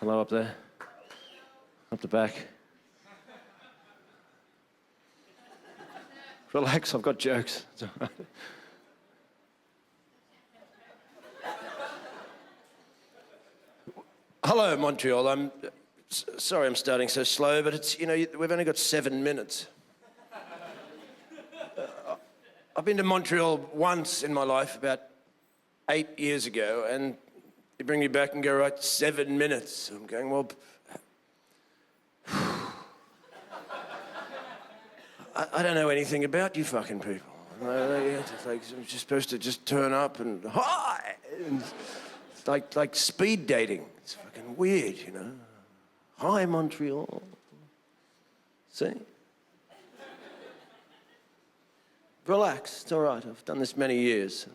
Hello up there. Up the back. Relax, I've got jokes. It's all right. Hello, Montreal. I'm sorry I'm starting so slow, but it's, we've only got 7 minutes. I've been to Montreal once in my life, about 8 years ago, and they bring me back and go, right, 7 minutes. I'm going, well, I don't know anything about you fucking people. It's like I'm just supposed to just turn up and hi! And it's like speed dating. It's fucking weird, Hi, Montreal. See? Relax, it's all right. I've done this many years,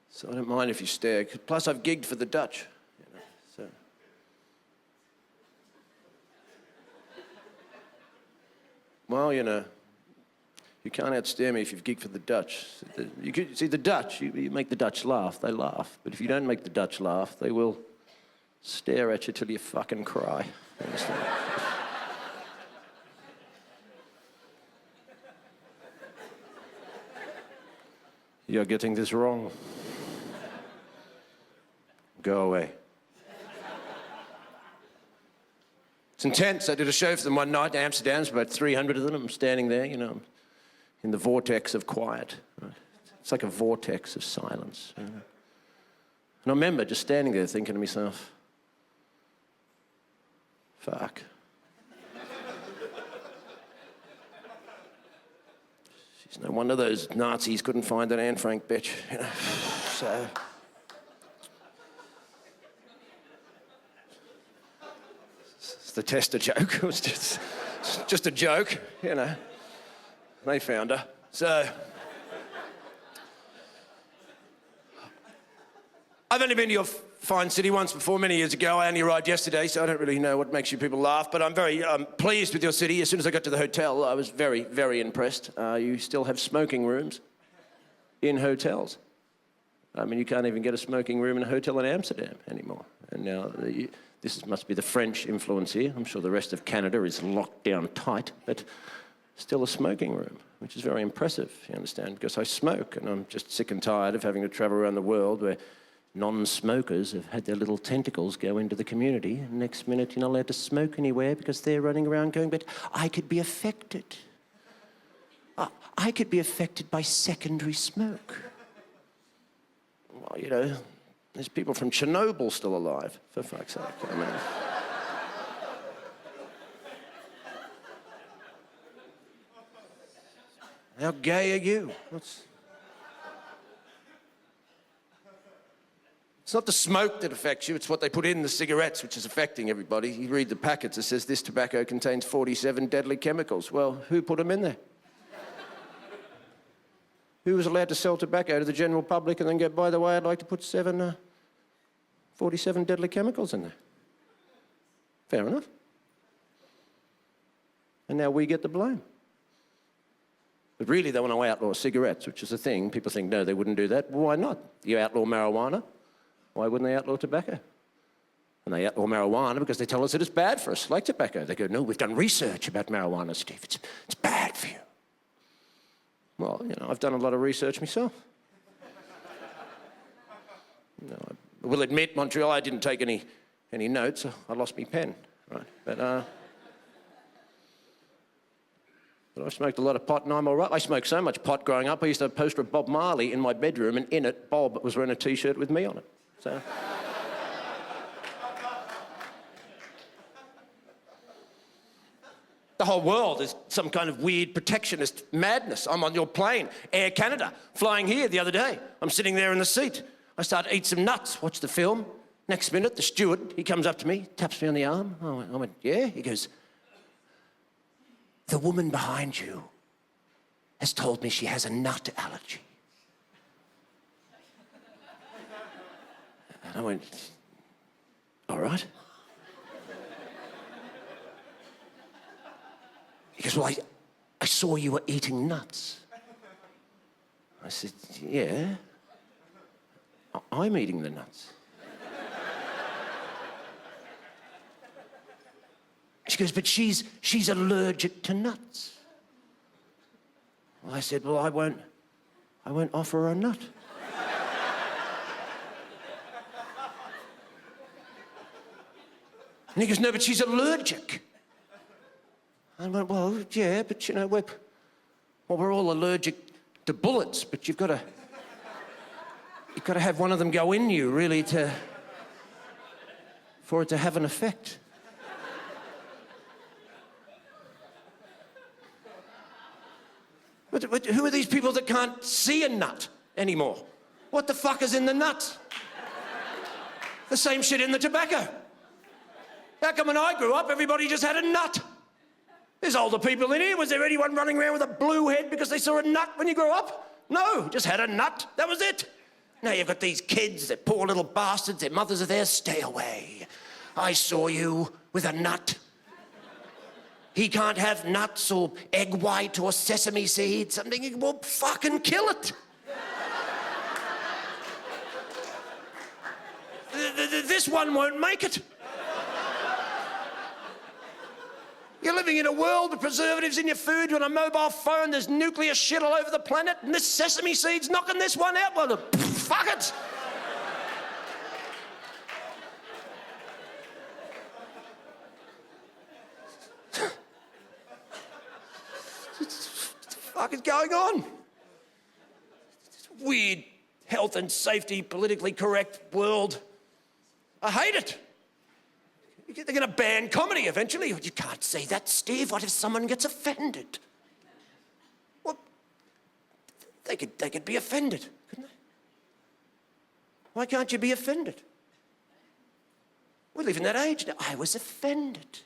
so I don't mind if you stare. Plus, I've gigged for the Dutch, so. Well, you can't outstare me if you've gigged for the Dutch. See, the Dutch, you make the Dutch laugh, they laugh. But if you don't make the Dutch laugh, they will stare at you till you fucking cry. You understand? You're getting this wrong. Go away. It's intense. I did a show for them one night in Amsterdam. There's about 300 of them. I'm standing there, in the vortex of quiet. Right? It's like a vortex of silence. And I remember just standing there thinking to myself, fuck. She's no wonder those Nazis couldn't find that Anne Frank bitch, So. It's the tester joke. It was just a joke, They found her. So. I've only been to your fine city once before, many years ago. I only arrived yesterday, so I don't really know what makes you people laugh, but I'm very pleased with your city. As soon as I got to the hotel, I was very, very impressed. You still have smoking rooms in hotels. I mean, you can't even get a smoking room in a hotel in Amsterdam anymore. And now, this must be the French influence here. I'm sure the rest of Canada is locked down tight, but still a smoking room, which is very impressive, you understand, because I smoke, and I'm just sick and tired of having to travel around the world where non-smokers have had their little tentacles go into the community, and next minute you're not allowed to smoke anywhere because they're running around going, but I could be affected. I could be affected by secondary smoke. Well, there's people from Chernobyl still alive, for fuck's sake. I mean, how gay are you? It's not the smoke that affects you, it's what they put in the cigarettes which is affecting everybody. You read the packets, it says this tobacco contains 47 deadly chemicals. Well, who put them in there? Who was allowed to sell tobacco to the general public and then go, by the way, I'd like to put 47 deadly chemicals in there? Fair enough. And now we get the blame. But really, they want to outlaw cigarettes, which is a thing. People think, no, they wouldn't do that. Well, why not? You outlaw marijuana. Why wouldn't they outlaw tobacco? And they outlaw marijuana because they tell us that it's bad for us, like tobacco. They go, no, we've done research about marijuana, Steve. It's bad for you. Well, I've done a lot of research myself. I will admit, Montreal, I didn't take any notes. I lost my pen, right? But I've smoked a lot of pot and I'm all right. I smoked so much pot growing up, I used to have a poster of Bob Marley in my bedroom, and in it, Bob was wearing a T-shirt with me on it. So. The whole world is some kind of weird protectionist madness. I'm on your plane, Air Canada, flying here the other day. I'm sitting there in the seat. I start to eat some nuts, watch the film. Next minute, the steward, he comes up to me, taps me on the arm. I went, yeah? He goes, the woman behind you has told me she has a nut allergy. And I went, all right. He goes, well, I saw you were eating nuts. I said, yeah, I'm eating the nuts. goes, but she's allergic to nuts. Well, I said, well, I won't offer her a nut. And he goes, no, but she's allergic. I went, well, yeah, but you know, we're all allergic to bullets, but you've got to have one of them go in you, really, for it to have an effect. But who are these people that can't see a nut anymore? What the fuck is in the nut? The same shit in the tobacco. How come when I grew up, everybody just had a nut? There's older people in here. Was there anyone running around with a blue head because they saw a nut when you grew up? No, just had a nut. That was it. Now you've got these kids, they're poor little bastards, their mothers are there. Stay away. I saw you with a nut. He can't have nuts or egg white or sesame seeds. I'm thinking, well, fucking kill it. This one won't make it. You're living in a world with preservatives in your food. On a mobile phone, there's nuclear shit all over the planet, and this sesame seed's knocking this one out. Well, fuck it. What the fuck is going on? This weird health and safety, politically correct world. I hate it. They're going to ban comedy eventually. You can't say that, Steve. What if someone gets offended? Well, they could be offended, couldn't they? Why can't you be offended? We live in that age now. I was offended.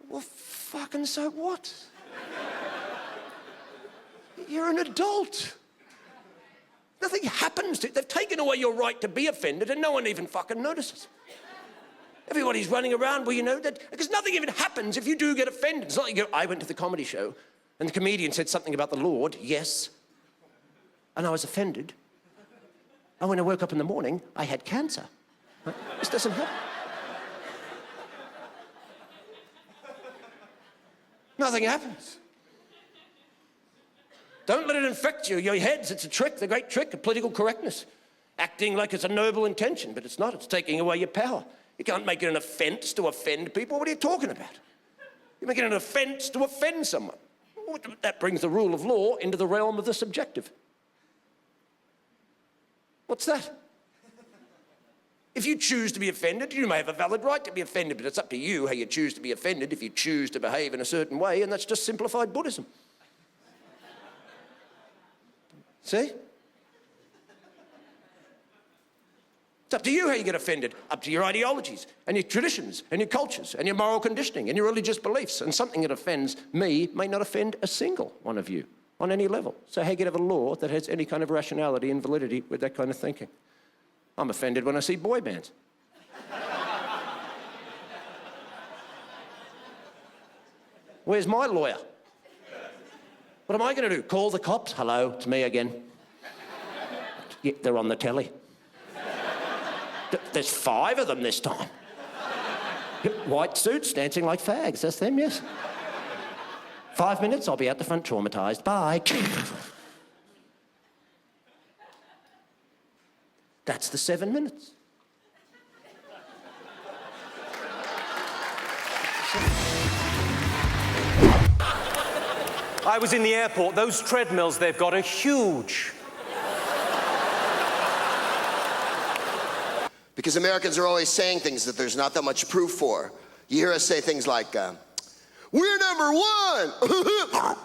Well, fucking so what? You're an adult. Nothing happens to you. They've taken away your right to be offended and no one even fucking notices. Everybody's running around, well, you know, that because nothing even happens if you do get offended. It's not like you go, I went to the comedy show and the comedian said something about the Lord, yes, and I was offended. And when I woke up in the morning, I had cancer. This doesn't happen. Nothing happens. Don't let it infect you. Your heads, it's a trick, the great trick of political correctness. Acting like it's a noble intention, but it's not. It's taking away your power. You can't make it an offence to offend people. What are you talking about? You're making it an offence to offend someone. That brings the rule of law into the realm of the subjective. What's that? If you choose to be offended, you may have a valid right to be offended, but it's up to you how you choose to be offended if you choose to behave in a certain way, and that's just simplified Buddhism. See? It's up to you how you get offended, up to your ideologies and your traditions and your cultures and your moral conditioning and your religious beliefs. And something that offends me may not offend a single one of you on any level. So how can you have a law that has any kind of rationality and validity with that kind of thinking? I'm offended when I see boy bands. Where's my lawyer? What am I going to do? Call the cops? Hello, it's me again. Yeah, they're on the telly. There's 5 of them this time. White suits dancing like fags. That's them, yes. 5 minutes, I'll be out the front traumatised. Bye. That's the 7 minutes. I was in the airport. Those treadmills they've got are huge. Because Americans are always saying things that there's not that much proof for. You hear us say things like, we're number 1.